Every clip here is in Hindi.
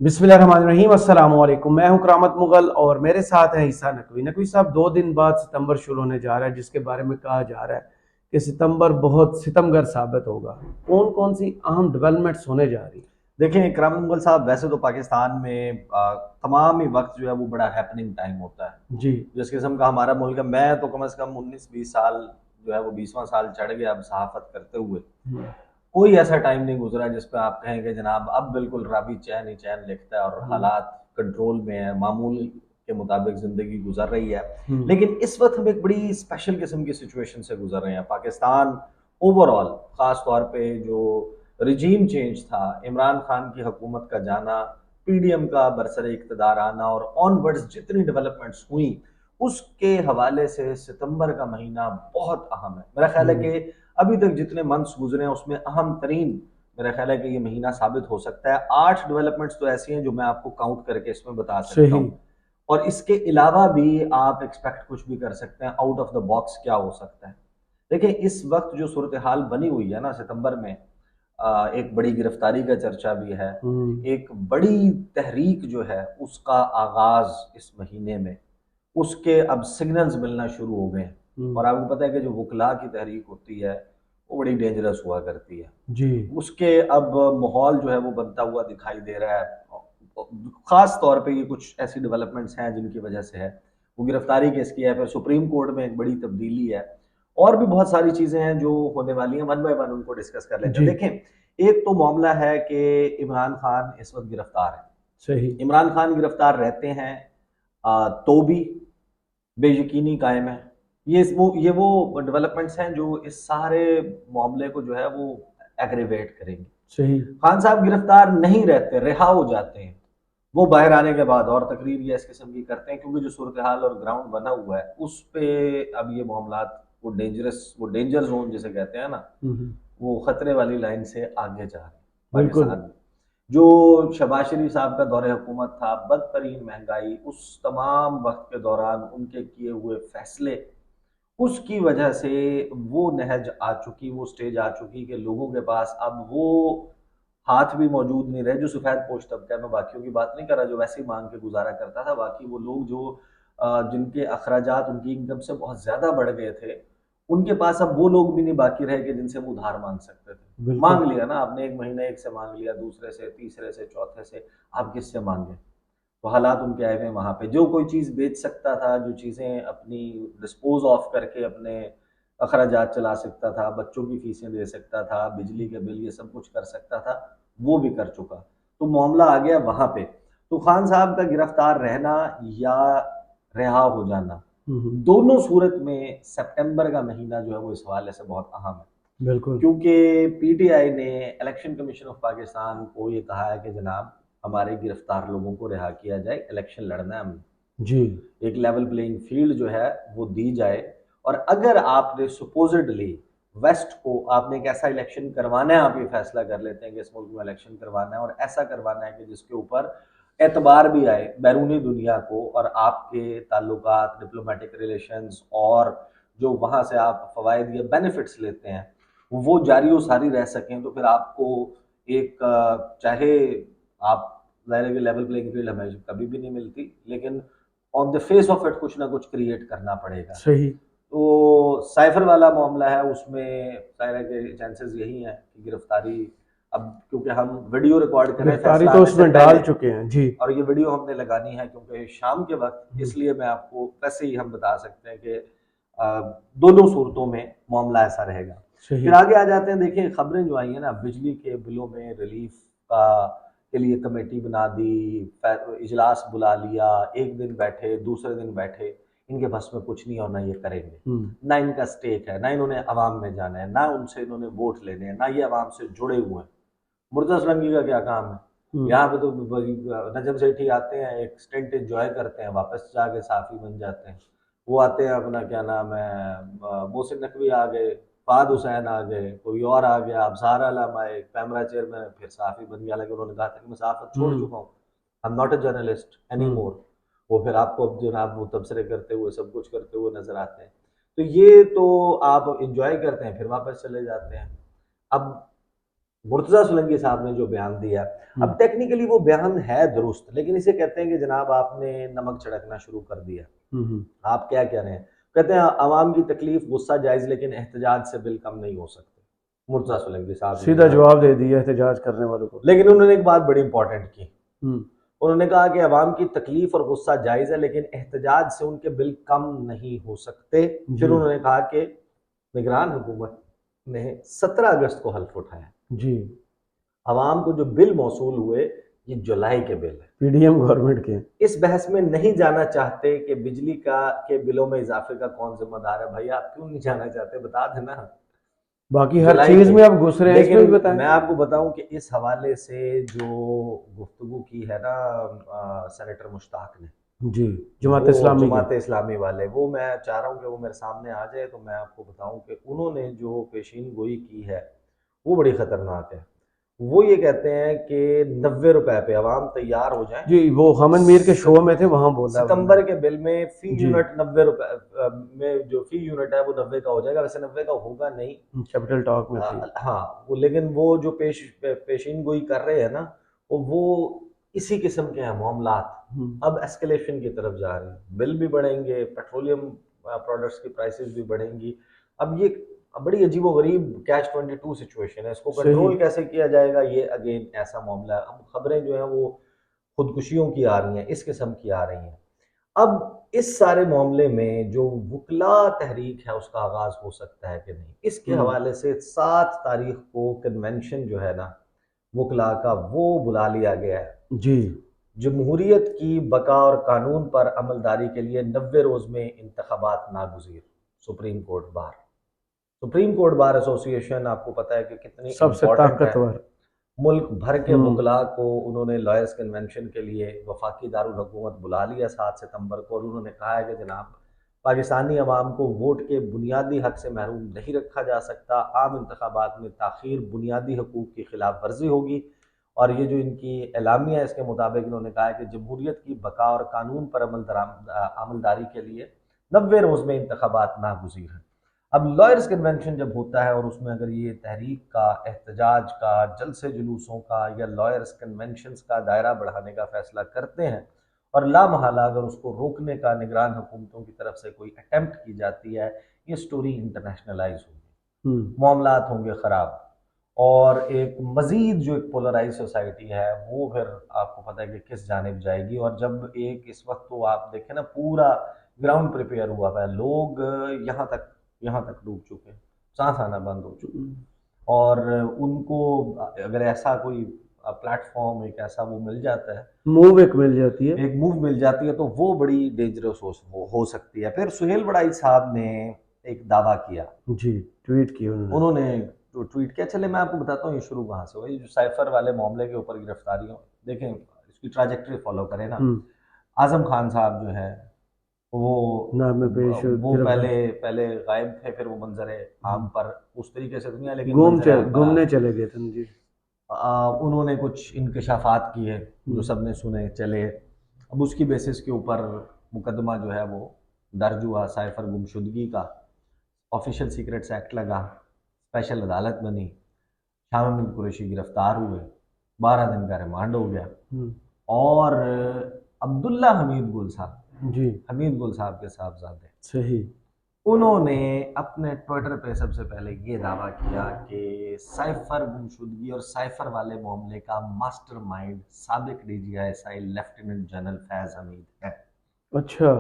बिस्मिल्लाहिर्रहमानिर्रहीम, अस्सलाम वालेकुम। मैं हूं करामत मुगल और मेरे साथ है ईसा नकवी। नकवी साहब, 2 दिन बाद सितंबर शुरू होने जा रहा है, जिसके बारे में कहा जा रहा है कि सितंबर बहुत सितमगर साबित होगा। कौन कौन सी अहम डेवलपमेंट्स होने जा रही? देखें इकराम मुगल साहब, वैसे तो पाकिस्तान में तमाम ही वक्त जो है वो बड़ा हैपनिंग टाइम होता है। जी। जिस किस्म का हमारा मुल्क है, मैं तो कम से कम 19-20 साल जो है वो 20वां साल चढ़ गया अब सहाफत करते हुए। कोई ऐसा टाइम नहीं गुजरा जिस पे आप कहें कि जनाब अब बिल्कुल रावी चैन ही चैन लिखता है और हालात कंट्रोल में है, मामूल के मुताबिक जिंदगी गुजर रही है। लेकिन इस वक्त हम एक बड़ी स्पेशल किस्म की सिचुएशन से गुजर रहे हैं। पाकिस्तान ओवरऑल, खास तौर पे जो रिजीम चेंज था, इमरान खान की हुकूमत का जाना, पीडीएम का बरसरे इक़्तिदार आना और ऑनवर्ड्स जितनी डेवलपमेंट्स हुई, उसके हवाले से सितंबर का महीना बहुत अहम है। मेरा ख्याल है कि अभी तक जितने मंथ्स गुजरे हैं उसमें अहम तरीन मेरा ख्याल है कि ये महीना साबित हो सकता है। 8 डेवलपमेंट्स तो ऐसी हैं जो मैं आपको काउंट करके इसमें बता सकता सही। हूँ, और इसके अलावा भी आप एक्सपेक्ट कुछ भी कर सकते हैं। आउट ऑफ द बॉक्स क्या हो सकता है? देखिए, इस वक्त जो सूरत हाल बनी हुई है ना सितंबर में, एक बड़ी गिरफ्तारी का चर्चा भी है। एक बड़ी तहरीक जो है उसका आगाज इस महीने में, उसके अब सिग्नल्स मिलना शुरू हो गए हैं। और आपको पता है कि जो वकला की तहरीक होती है वो बड़ी डेंजरस हुआ करती है। जी। उसके अब माहौल जो है वो बनता हुआ दिखाई दे रहा है। खास तौर पे ये कुछ ऐसी डेवलपमेंट्स हैं जिनकी वजह से है। वो गिरफ्तारी केस की है, फिर सुप्रीम कोर्ट में एक बड़ी तब्दीली है, और भी बहुत सारी चीजें हैं जो होने वाली हैं। वन बाय वन उनको डिस्कस कर लेते हैं। जी। देखें, एक तो मामला है कि इमरान खान इस वक्त गिरफ्तार है। सही। इमरान खान गिरफ्तार रहते हैं तो भी बेयकीनी कायम है। ये वो डेवलपमेंट्स हैं जो इस सारे मामले को जो है वो एग्रीवेट करेंगे। सही। खान साहब गिरफ्तार नहीं रहते, रिहा हो जाते हैं। वो बाहर आने के बाद और तकरीर या इस किस्म की करते हैं, क्योंकि जो सूरत हाल और ग्राउंड बना हुआ है उस पे अब ये मामला, वो डेंजर जोन जिसे कहते हैं ना, वो खतरे वाली लाइन से आगे जा रहे हैं बिल्कुल। पाकिस्तान में। जो शहबाज शरीफ साहब का दौरे हुकूमत था, बदतरीन महंगाई, उस तमाम वक्त के दौरान उनके किए हुए फैसले, उसकी वजह से वो नहज आ चुकी, वो स्टेज आ चुकी कि लोगों के पास अब वो हाथ भी मौजूद नहीं रहे। जो सफ़ेद पोश तबका है, मैं बाकियों की बात नहीं कर रहा, जो वैसे ही मांग के गुजारा करता था, बाकी वो लोग जो जिनके अखराजात उनकी इनकम से बहुत ज़्यादा बढ़ गए थे, उनके पास अब वो लोग भी नहीं बाकी रहे कि जिनसे वो उधार मांग सकते थे। बिल्कुल। मांग लिया ना आपने, एक महीना एक से मांग लिया, दूसरे से, तीसरे से, चौथे से, आप किससे मांगे? तो हालात उनके आए हुए वहाँ पे। जो कोई चीज़ बेच सकता था, जो चीज़ें अपनी डिस्पोज ऑफ करके अपने अखराजात चला सकता था, बच्चों की फीसें दे सकता था, बिजली के बिल, ये सब कुछ कर सकता था, वो भी कर चुका। तो मामला आ गया वहाँ पे। तो खान साहब का गिरफ्तार रहना या रिहा हो जाना, दोनों सूरत में सितंबर का महीना जो है वो इस हवाले से बहुत अहम है। बिल्कुल। क्योंकि पीटीआई ने इलेक्शन कमीशन ऑफ पाकिस्तान को ये कहा है कि जनाब हमारे गिरफ्तार लोगों को रिहा किया जाए, इलेक्शन लड़ना है हमने। जी। एक लेवल प्लेइंग फील्ड जो है वो दी जाए। और अगर आपने सुपोजिडली वेस्ट को आपने एक ऐसा इलेक्शन करवाना है, आप ये फैसला कर लेते हैं कि इस मुल्क में इलेक्शन करवाना है और ऐसा करवाना है कि जिसके ऊपर एतबार भी आए बैरूनी दुनिया को, और आपके ताल्लुकात, डिप्लोमेटिक रिलेशंस और जो वहाँ से आप फवायद या बेनिफिट्स लेते हैं वो जारी और सारी रह सकें, तो फिर आपको एक चाहे आप ज़ाहिर है कि लेवल प्लेइंग फील्ड हमें कभी भी नहीं मिलती, लेकिन on the face of it कुछ ना कुछ क्रिएट करना पड़ेगा। सही। तो साइफर वाला मामला है, उसमें ज़ाहिर है कि चांसेस यही हैं कि गिरफ्तारी, अब क्योंकि हम वीडियो रिकॉर्ड कर रहे हैं गिरफ्तारी फैसला तो आने से उसमें डाल पहले, चुके हैं। जी। और ये वीडियो हमने लगानी है क्योंकि शाम के वक्त, इसलिए मैं आपको वैसे ही हम बता सकते हैं कि दोनों सूरतों में मामला ऐसा रहेगा। सही। फिर आगे आ जाते हैं। देखिए, खबरें जो आई हैं ना, बिजली के बिलों में रिलीफ का के लिए कमेटी बना दी, इजलास बुला लिया, एक दिन बैठे, दूसरे दिन बैठे, इनके बस में कुछ नहीं होना, ये करेंगे ना, इनका स्टेक है ना, इन्होंने अवाम में जाना है ना, उनसे इन्होंने वोट लेने हैं ना, ये अवाम से जुड़े हुए हैं। मुर्तज़ा असलम का क्या काम है? यहाँ पे तो नजम सेठी आते हैं, एक स्टेंट एंजॉय करते हैं, वापस जाके साफी बन जाते हैं। वो आते हैं, अपना क्या नाम है, मोहसिन नकवी आ गए, फाद हुसैन आ गए, कोई और आ गया, अबसार आलम आए, कैमरा चेयरमैन, फिर साफी बन गया। हालांकि उन्होंने कहा था कि मैं साफत छोड़ चुका हूँ, I am not a journalist any more. वो फिर आपको अब जनाब वो तबसरे करते हुए, सब कुछ करते हुए नजर आते हैं। तो ये तो आप इंजॉय करते हैं, फिर वापस चले जाते हैं। अब मुर्तजा सुलंगी साहब ने जो बयान दिया, अब टेक्निकली वो बयान है दुरुस्त, लेकिन इसे कहते हैं कि जनाब आपने नमक छिड़कना शुरू कर दिया। आप क्या कह रहे हैं? कहते हैं अवाम की तकलीफ गुस्सा जायज, लेकिन एहतजाज से बिल कम नहीं हो सकते। मुर्तजा सुलंगी साहब सीधा जवाब दे दिया एहतजाज करने वालों को। लेकिन उन्होंने एक बात बड़ी इंपॉर्टेंट की, उन्होंने कहा कि अवाम की तकलीफ और गुस्सा जायज है, लेकिन एहतजाज से उनके बिल कम नहीं हो सकते। फिर उन्होंने कहा कि निगरान हुकूमत ने 17 अगस्त को हल्फ उठाया जी, अवाम को जो बिल मौसूल हुए ये जुलाई के बिल है, पीडीएम गवर्नमेंट के। इस बहस में नहीं जाना चाहते कि बिजली का के बिलों में इजाफे का कौन जिम्मेदार है। भैया आप क्यों नहीं जाना चाहते, बता देना। बाकी हर चीज में आप घुस रहे हैं, इसमें भी बताएं। मैं आपको बताऊं कि इस हवाले से जो गुफ्तगू की है ना सेनेटर मुश्ताक ने, जी, जमात इस्लामी वाले, वो मैं चाह रहा हूँ कि वो मेरे सामने आ जाए तो मैं आपको बताऊं कि उन्होंने जो पेशीन गोई की है वो बड़ी खतरनाक है। वो ये कहते हैं कि 90 रुपए पे अवाम तैयार हो जाए। जी, वो हमन मीर के शो में थे, वहां बोला सितंबर के बिल में फी जी। यूनिट 90 रुपए में जो फी यूनिट है वो 90 का हो जाएगा। वैसे 90 का होगा नहीं, कैपिटल टॉक में थी। हाँ वो, लेकिन वो जो पेशीन गोई कर रहे हैं ना वो इसी किस्म के हैं मामलात। अब एस्केलेशन की तरफ जा रहे हैं, बिल भी बढ़ेंगे, पेट्रोलियम प्रोडक्ट्स की प्राइसेस भी बढ़ेंगी। अब ये बड़ी अजीबो गरीब कैच 22 सिचुएशन है, इसको कंट्रोल कैसे किया जाएगा ये अगेन ऐसा मामला है। अब खबरें जो है वो खुदकुशियों की आ रही हैं, इस किस्म की आ रही हैं। अब इस सारे मामले में जो वुकला तहरीक है उसका आगाज हो सकता है कि नहीं, इसके हवाले से 7 तारीख को कन्वेंशन जो है ना वुकला का वो बुला लिया गया है जी। जमहूरियत की बका और कानून पर अमलदारी के लिए 90 रोज में इंतखाबात नागुज़ीर। Supreme court bar, supreme court bar association आपको पता है कि कितनी सबसे ताकतवर मुल्क भर के वुकला को उन्होंने लॉयर्स कन्वेंशन के लिए वफाकी दारुल हुकूमत बुला लिया 7 सितंबर को, और उन्होंने कहा है कि जनाब पाकिस्तानी अवाम को वोट के बुनियादी हक से महरूम नहीं रखा जा सकता। आम इंतखाबात में ताख़ीर बुनियादी हकूक़ की खिलाफ वर्जी होगी। और ये जो इनकी एलामिया है इसके मुताबिक इन्होंने कहा है कि जमहूरियत की बका और कानून पर अमलदारी के लिए 90 रोज़ में इंतखाबात नागुज़ीर हैं। अब लॉयर्स कन्वेंशन जब होता है और उसमें अगर ये तहरीक का, एहतजाज का, जलसे जुलूसों का या लॉयर्स कन्वेंशंस का दायरा बढ़ाने का फैसला करते हैं और लामहला अगर उसको रोकने का निगरान हुकूमतों की तरफ से कोई अटेम्प्ट की जाती है, ये स्टोरी इंटरनेशनलाइज होगी, मामलात होंगे ख़राब, और एक मज़ीद जो एक पोलराइज सोसाइटी है वो फिर आपको पता है कि किस जानिब जाएगी। और जब एक इस वक्त तो आप देखें ना पूरा ग्राउंड प्रिपेयर हुआ है, लोग यहाँ तक डूब चुके हैं, सांस आना बंद हो चुके हैं, और उनको अगर ऐसा कोई प्लेटफॉर्म एक ऐसा वो मिल जाता है, मूव एक मिल जाती है तो वो बड़ी डेंजरस हो सकती है। फिर सुहेल बड़ाई साहब ने एक दावा किया जी, ट्वीट किया उन्होंने तो ट्वीट किया। चले मैं आपको बताता हूँ ये शुरू कहाँ से हुआ। ये जो साइफर वाले मामले के ऊपर गिरफ्तारियों, देखें इसकी ट्राजेक्टरी फॉलो करें ना। आजम खान साहब जो है वो पहले गायब थे, फिर वो मंजर आम पर उस तरीके से दुनिया, लेकिन घूमने चले गए थे जी। उन्होंने कुछ इंकशाफात किए जो सबने सुने चले। अब उसकी बेसिस के ऊपर मुकदमा जो है वो दर्ज हुआ, साइफर गुमशुदगी का, ऑफिशियल सीक्रेट्स एक्ट लगा, स्पेशल अदालत बनी, शाह महमूद कुरैशी गिरफ्तार हुए, 12 दिन का रिमांड हो गया। और अब्दुल्ला हमीद गुल साहब जी, हमीद गुल साहब के साहबजादे सही, उन्होंने अपने ट्विटर पे सबसे पहले ये दावा किया कि साइफर गुमशुदगी और साइफर वाले मामले का मास्टरमाइंड साबिक DGI lieutenant general Faiz Hamid है। अच्छा।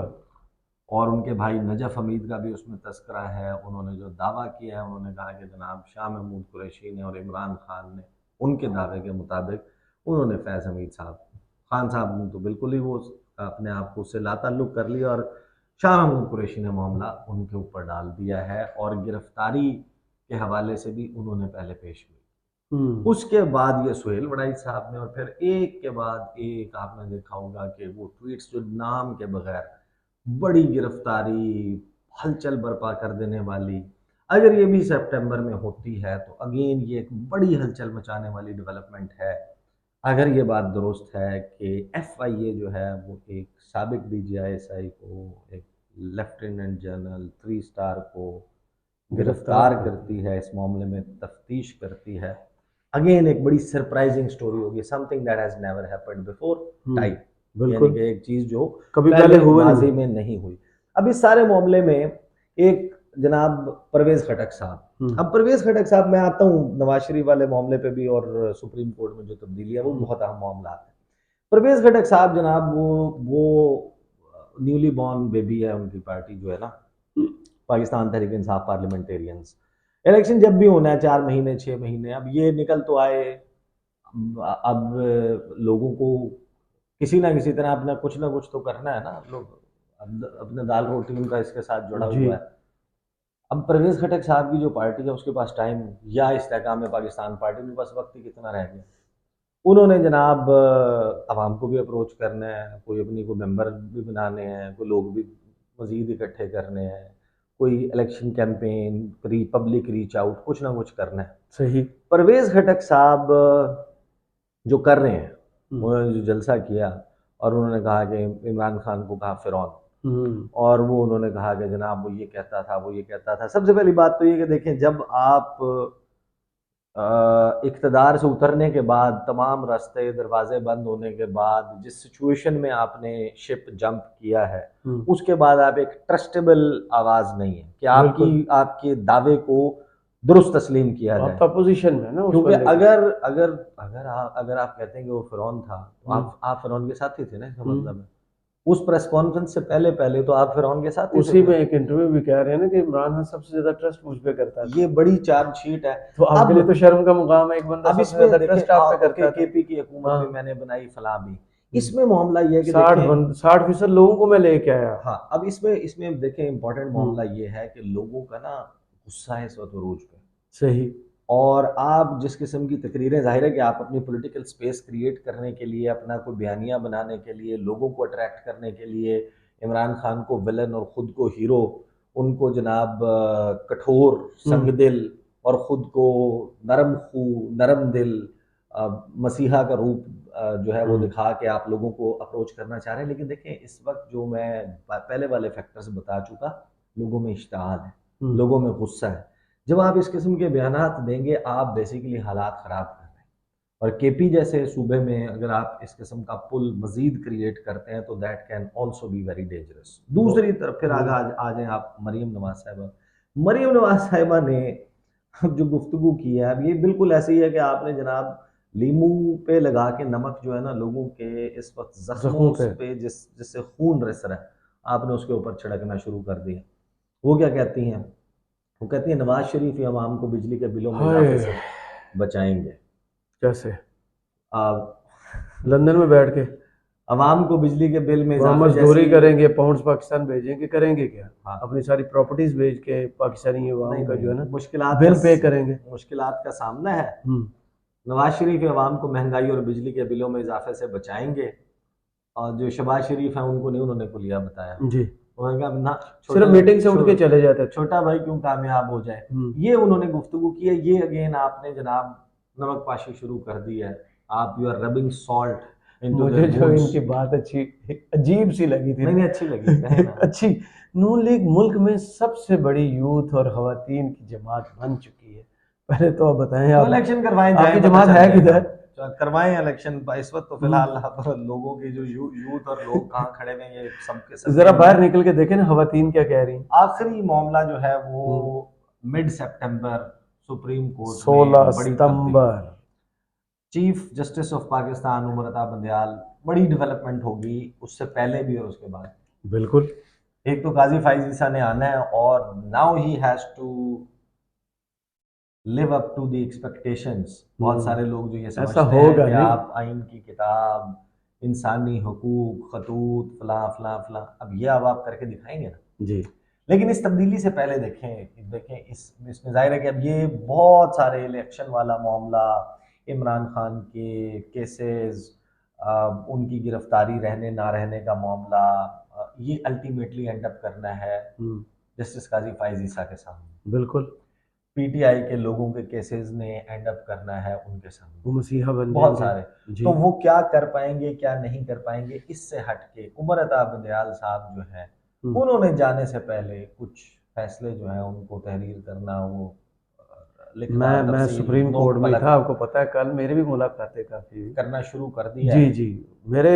और उनके भाई नजफ हमीद का भी उसमें तस्करा है। उन्होंने जो दावा किया है, उन्होंने कहा कि जनाब शाह महमूद कुरैशी ने और इमरान खान ने उनके दावे के मुताबिक उन्होंने फैज़ हमीद साहब, खान साहब ने तो बिल्कुल ही वो अपने आप को उससे लाताल्लुक़ कर लिया, और शाह महमूद कुरैशी ने मामला उनके ऊपर डाल दिया है, और गिरफ्तारी के हवाले से भी उन्होंने पहले पेश हुई। उसके बाद ये सुहेल बड़ाई साहब ने, और फिर एक के बाद एक आपने देखा होगा कि वो ट्वीट्स जो नाम के बगैर बड़ी गिरफ्तारी, हलचल बर्पा कर देने वाली, अगर ये भी सितंबर में होती है तो अगेन ये एक बड़ी हलचल मचाने वाली डेवलपमेंट है। अगर ये बात दुरुस्त है कि FIA जो है वो एक साबिक DGI को, एक लेफ्टिनेंट जनरल 3 स्टार को गिरफ्तार करती है, इस मामले में तफ्तीश करती है, अगेन एक बड़ी सरप्राइजिंग स्टोरी होगी, something that has never happened before time, यानी बिल्कुल कि एक चीज जो कभी पहले पहले हुआ माजी नहीं। में नहीं हुई। अब इस सारे मामले में एक जनाब परवेज खटक साहब, अब परवेज खटक साहब, मैं आता हूँ नवाज शरीफ वाले मामले पे भी और सुप्रीम कोर्ट में जो तब्दीली है वो बहुत अहम मामला है। परवेज खटक साहब जनाब वो न्यूली बॉर्न बेबी है, उनकी पार्टी जो है ना पाकिस्तान तहरीक इंसाफ पार्लियामेंटेरियंस, इलेक्शन जब भी होना है 4 महीने 6 महीने, अब ये निकल तो आए, अब लोगों को किसी ना किसी तरह अपना कुछ ना कुछ तो करना है ना, लोग अपने दाल रोटी उनका इसके साथ जुड़ा जी हुआ है। अब परवेज खटक साहब की जो पार्टी है उसके पास टाइम या इस्तेकाम में पाकिस्तान पार्टी के पास वक्त ही कितना रह गया। उन्होंने जनाब आवाम को भी अप्रोच करना है, कोई अपनी को मेंबर भी बनाने हैं, कोई लोग भी मजीद इकट्ठे करने हैं, कोई election campaign public reach out कुछ ना कुछ करना है। सही। परवेज खटक साहब जो कर रहे हैं, उन्होंने जो जलसा किया और उन्होंने कहा कि इमरान खान को कहा फिरौन, और वो उन्होंने कहा कि जनाब वो ये कहता था वो ये कहता था। सबसे पहली बात तो ये कि देखें, जब आप इक़्तिदार से उतरने के बाद तमाम रास्ते दरवाजे बंद होने के बाद जिस सिचुएशन में आपने शिप जंप किया है, उसके बाद आप एक ट्रस्टेबल आवाज नहीं है कि आपके दावे को दुरुस्त तस्लीम किया जाए। आप अपोजिशन में ना उस क्योंकि बंदे के। अगर आप कहते हैं कि वो फिरौन था तो आप फिरौन के साथ ही थे ना, इसका मतलब है उस प्रेस कॉन्फ्रेंस से पहले पहले तो आप फिरौन के साथ ही उसी थे। में एक इंटरव्यू भी कह रहे हैं ना कि इमरान खान सबसे ज्यादा ट्रस्ट मुझ पे करता था। ये बड़ी चार्जशीट है। तो आपके लिए तो शर्म का मुकाम है, एक बंदा अब सबसे इसमें ज्यादा देखें, ट्रस्ट आप पे करता था। केपी की हुकूमत हाँ। भी मैंने बनाई, फला भी। इसमें मामला ये है कि 60% लोगों को मैं लेके आया। हाँ, अब इसमें इसमें देखें इंपॉर्टेंट मामला ये है कि लोगों का ना गुस्सा है इस वक्त अरूज पे। सही। और आप जिस किस्म की तकरीरें, जाहिर है कि आप अपनी पॉलिटिकल स्पेस क्रिएट करने के लिए, अपना कोई बयानिया बनाने के लिए, लोगों को अट्रैक्ट करने के लिए, इमरान खान को विलन और ख़ुद को हीरो, उनको जनाब कठोर संगदिल और ख़ुद को नरम खू नरम दिल मसीहा का रूप जो है वो दिखा के आप लोगों को अप्रोच करना चाह रहे हैं। लेकिन देखें, इस वक्त जो मैं पहले वाले फैक्टर्स बता चुका, लोगों में इश्तिहाद है, लोगों में गुस्सा है। जब आप इस किस्म के बयानात देंगे, आप बेसिकली हालात ख़राब कर रहे हैं। और केपी जैसे सूबे में अगर आप इस किस्म का पुल मजीद क्रिएट करते हैं तो that can also be very dangerous. दूसरी तरफ फिर आगे आ जाए आप मरीम नवाज साहिबा। मरीम नवाज साहिबा ने जो गुफ्तगू की है, अब ये बिल्कुल ऐसे ही है कि आपने जनाब लीमू पे लगा के नमक जो है ना लोगों के इस वक्त जख्मों पे जिससे खून रिस रहा है, आपने उसके ऊपर छिड़कना शुरू कर दिया। वो क्या कहती हैं? वो कहती है नवाज शरीफ या आवाम को बिजली के बिलों में इजाफे से बचाएंगे। कैसे? आप लंदन में बैठ के आवाम को बिजली के बिल में वहाँ इजाफे मजदूरी जैसी करेंगे, पाउंड्स पाकिस्तान भेजेंगे, करेंगे क्या? हाँ, अपनी सारी प्रॉपर्टीज बेच के पाकिस्तानी अवाम नहीं का जो है ना मुश्किलात बिल पे करेंगे। मुश्किलात का सामना है। नवाज शरीफ अवाम को महंगाई और बिजली के बिलों में इजाफे से बचाएंगे, और जो शहबाज शरीफ है उनको नहीं, उन्होंने कुलिया बताया जी। उन्होंने कहा ना सिर्फ मीटिंग से उठ के चले जाते थे। छोटा भाई क्यों कामयाब हो जाए, ये उन्होंने गुफ्तगू की है। ये अगेन आपने जनाब नमक पाशी शुरू कर दी है। आप you are rubbing salt into मुझे जो इनकी बात अच्छी अजीब सी लगी थी, नहीं अच्छी लगी कहे ना। अच्छी। नून लीग मुल्क में सबसे बड़ी यूथ और खवातीन की जमात बन चुकी है। पहले तो आप बताएं, आप इलेक्शन करवाएं, आपकी जमात है किधर? करवाएं इलेक्शन। इस वक्त तो फिलहाल लोगों की जो यूथ और लोग कहाँ खड़े हैं ये सबके जरा बाहर निकल के देखें ना खवातीन क्या कह रही हैं। आखिरी मामला जो है वो मिड सितंबर सुप्रीम कोर्ट 16 सितंबर chief justice of Pakistan Umar Ata Bandial, बड़ी डेवलपमेंट होगी उससे पहले भी और उसके बाद। बिल्कुल। एक तो काजी फाइज ईसा ने आना है और now he has to live up to the expectations. बहुत सारे लोग जो ये समझते हैं कि आप आइन की किताब, इंसानी हुकूक, खतूत, फला फला फला, अब ये आप करके दिखाएंगे ना जी। लेकिन इस तब्दीली से पहले देखें इसमें जाहिर है कि अब ये बहुत सारे इलेक्शन वाला मामला, इमरान खान के केसेस, उनकी गिरफ्तारी रहने ना रहने का मामला, ये अल्टीमेटली एंड अप करना है जस्टिस काजी फाइज ईसा के सामने। बिल्कुल। पीटीआई के लोगों के केसेस ने एंड अप करना है उनके सामने, वो मसीहा बन बहुत सारे। तो वो क्या कर पाएंगे क्या नहीं कर पाएंगे, इससे हटके उमर अता बंदयाल साहब जो है उन्होंने जाने से पहले कुछ फैसले जो है उनको तहरीर करना, वो लिखना मैं तफसील सुप्रीम नोट कोर्ट में ही पलट था, आपको पता है, कल मेरी भी मुलाकातें काफ़ी हुई। करना शुरू कर दिया जी है। जी, मेरे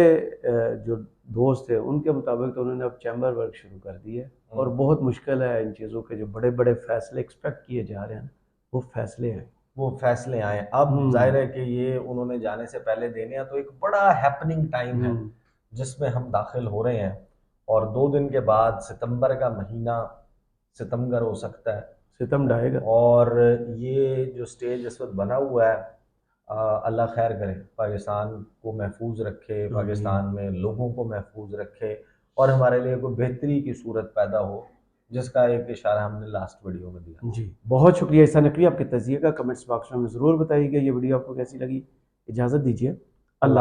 जो दोस्त थे उनके मुताबिक तो उन्होंने अब चैम्बर वर्क शुरू कर दी है, और बहुत मुश्किल है इन चीज़ों के, जो बड़े बड़े फैसले एक्सपेक्ट किए जा रहे हैं वो फैसले हैं। वो फैसले आए अब जाहिर है कि ये उन्होंने जाने से पहले देने हैं, तो एक बड़ा हैपनिंग टाइम है जिसमें हम दाखिल हो रहे हैं। और 2 दिन के बाद सितंबर का महीना सितमगर हो सकता है। सितम ढाएगा। और ये जो स्टेज इस वक्त बना हुआ है, अल्लाह खैर करे, पाकिस्तान को महफूज रखे, पाकिस्तान में लोगों को महफूज रखे, और हमारे लिए कोई बेहतरी की सूरत पैदा हो, जिसका एक इशारा हमने लास्ट वीडियो में दिया। जी, बहुत शुक्रिया ईसा नकवी, आपके तजिए का। कमेंट्स बॉक्स में ज़रूर बताइएगा ये वीडियो आपको कैसी लगी। इजाज़त दीजिए, अल्लाह।